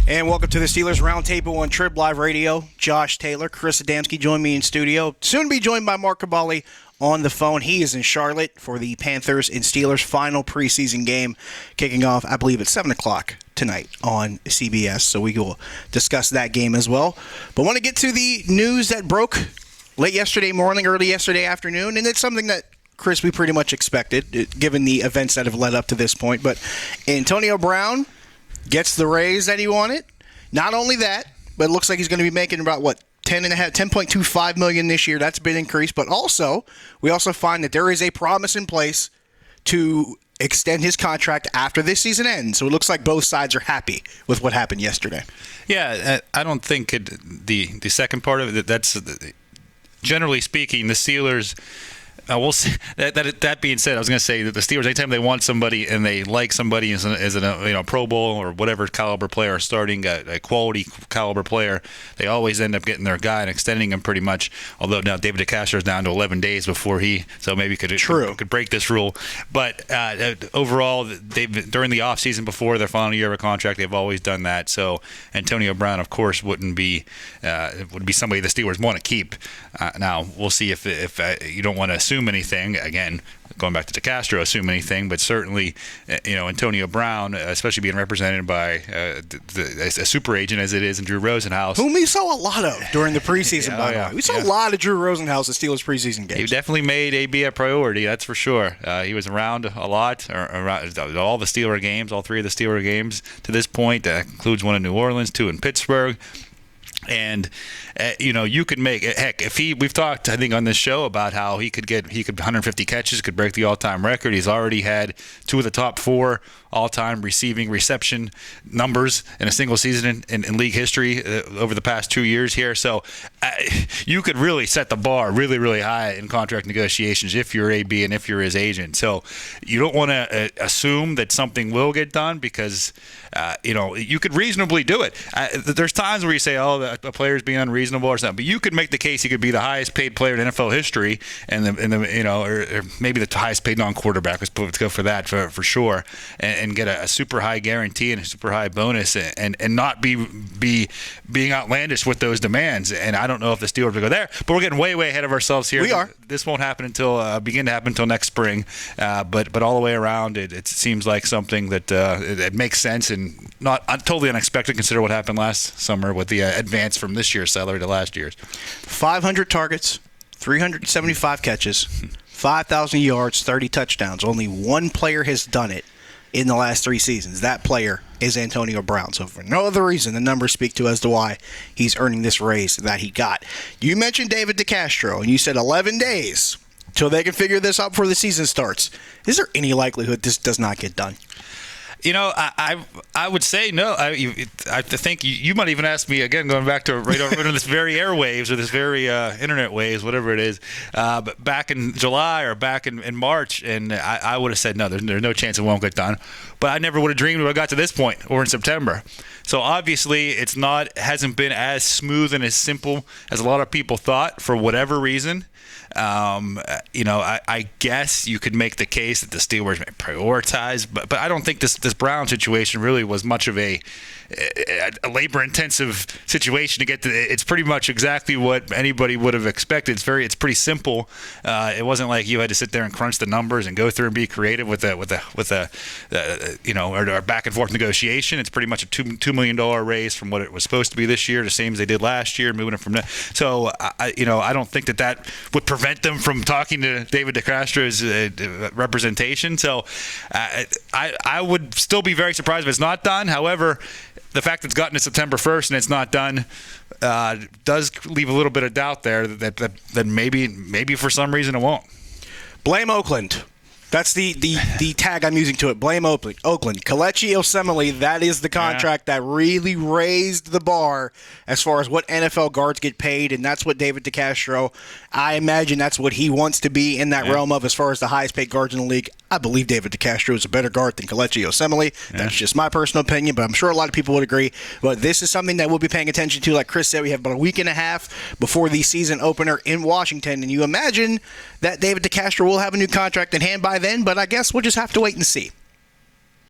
And welcome to the Steelers Roundtable on TribLIVE Radio. Josh Taylor, Chris Adamski join me in studio. Soon to be joined by Mark Caballi on the phone. He is in Charlotte for the Panthers and Steelers final preseason game, kicking off, I believe, at 7 o'clock tonight on CBS. So we will discuss that game as well. But want to get to the news that broke late yesterday morning, early yesterday afternoon, and it's something that, Chris, we pretty much expected, given the events that have led up to this point. But Antonio Brown gets the raise that he wanted. Not only that, but it looks like he's going to be making about, $10.25 million this year. That's been increased. But also, we also find that there is a promise in place to extend his contract after this season ends. So it looks like both sides are happy with what happened yesterday. Yeah, I don't think the second part of it, that's generally speaking, the Steelers. We'll see. That being said, I was going to say that the Steelers, anytime they want somebody and they like somebody as a Pro Bowl or whatever caliber player, starting a quality caliber player, they always end up getting their guy and extending him pretty much. Although now David DeCastro is down to 11 days before so maybe could break this rule. But overall, during the offseason before their final year of a contract, they've always done that. So Antonio Brown, of course, would be somebody the Steelers want to keep. Now we'll see if you don't want to assume anything, again, going back to DeCastro, assume anything, but certainly, Antonio Brown, especially being represented by a super agent as it is in Drew Rosenhaus. Whom we saw a lot of during the preseason, by the way. We saw a lot of Drew Rosenhaus at Steelers preseason games. He definitely made AB a priority, that's for sure. He was around a lot, around all the Steeler games, all three of the Steeler games to this point. That includes one in New Orleans, two in Pittsburgh. And you could make heck if we've talked, I think, on this show about how he could 150 catches, could break the all-time record. He's already had two of the top four all-time reception numbers in a single season in league history over the past 2 years here. So you could really set the bar really, really high in contract negotiations if you're AB and if you're his agent. So you don't want to assume that something will get done because you could reasonably do it. There's times where you say, a player's being unreasonable or something, but you could make the case he could be the highest paid player in NFL history, and or maybe the highest paid non-quarterback. Let's go for that for sure, and get a super high guarantee and a super high bonus, and not be being outlandish with those demands. And I don't know if the Steelers will go there, but we're getting way ahead of ourselves here. We are. This won't happen begin to happen until next spring, but all the way around, it seems like something that it makes sense and not totally unexpected. Consider what happened last summer with the advance from this year's salary to last year's. 500 targets, 375 catches, 5,000 yards, 30 touchdowns. Only one player has done it in the last 3 seasons. That player is Antonio Brown. So for no other reason, the numbers speak to as to why he's earning this raise that he got. You mentioned David DeCastro, and you said 11 days till they can figure this out before the season starts. Is there any likelihood this does not get done? I would say no. I think you might even ask me again, going back to right on this very airwaves or this very internet waves, whatever it is, but back in July or back in March, and I would have said no. There's no chance it won't get done. But I never would have dreamed it would have got to this point or in September. So obviously, hasn't been as smooth and as simple as a lot of people thought for whatever reason. I guess you could make the case that the Steelers may prioritize, but I don't think this Brown situation really was much of a labor-intensive situation to get to. It's pretty much exactly what anybody would have expected. It's pretty simple. It wasn't like you had to sit there and crunch the numbers and go through and be creative with a back and forth negotiation. It's pretty much a $2 million raise from what it was supposed to be this year, the same as they did last year, moving it from there. So I don't think that would prevent them from talking to David DeCastro's representation. So I would still be very surprised if it's not done. However, the fact that it's gotten to September 1st and it's not done does leave a little bit of doubt there that maybe for some reason it won't. Blame Oakland. That's the tag I'm using to it. Blame Oakland. Kelechi Osemele, that is the contract that really raised the bar as far as what NFL guards get paid, and that's what David DeCastro, I imagine that's what he wants to be in that realm of as far as the highest paid guards in the league. I believe David DeCastro is a better guard than Kelechi Osemele. That's just my personal opinion, but I'm sure a lot of people would agree. But this is something that we'll be paying attention to. Like Chris said, we have about a week and a half before the season opener in Washington, and you imagine that David DeCastro will have a new contract in hand by then, but I guess we'll just have to wait and see.